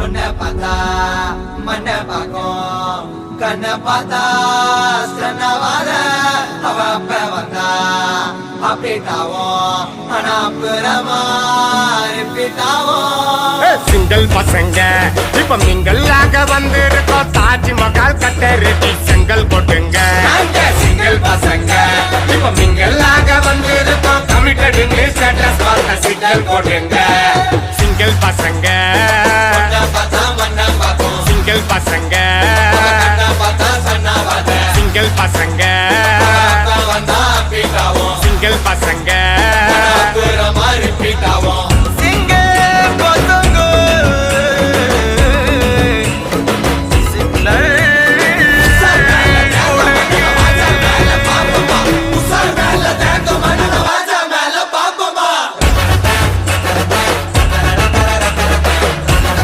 உன்னை பார்த்தா மண்ணை பார்க்கும் கண்ணை பார்த்தா சன்னவாத அவ அப்ப வந்தா அப்படிட்டாவும் ஆனா புறமா ரிப்பீட்டாவும் சிங்கிள் பசங்க இப்ப மிங்கல்லாக வந்திருக்கோம் தாஜ்மஹால் கட்ட ரெடி செங்கல் போட்டுங்க சிங்கிள் பசங்க இப்ப மிங்கல்லாக வந்திருக்கோம் கமிட்டட் ஸ்டேட்டஸ் பார்த்த சிங்கல் போட்டுங்க சிங்கிள் பசங்க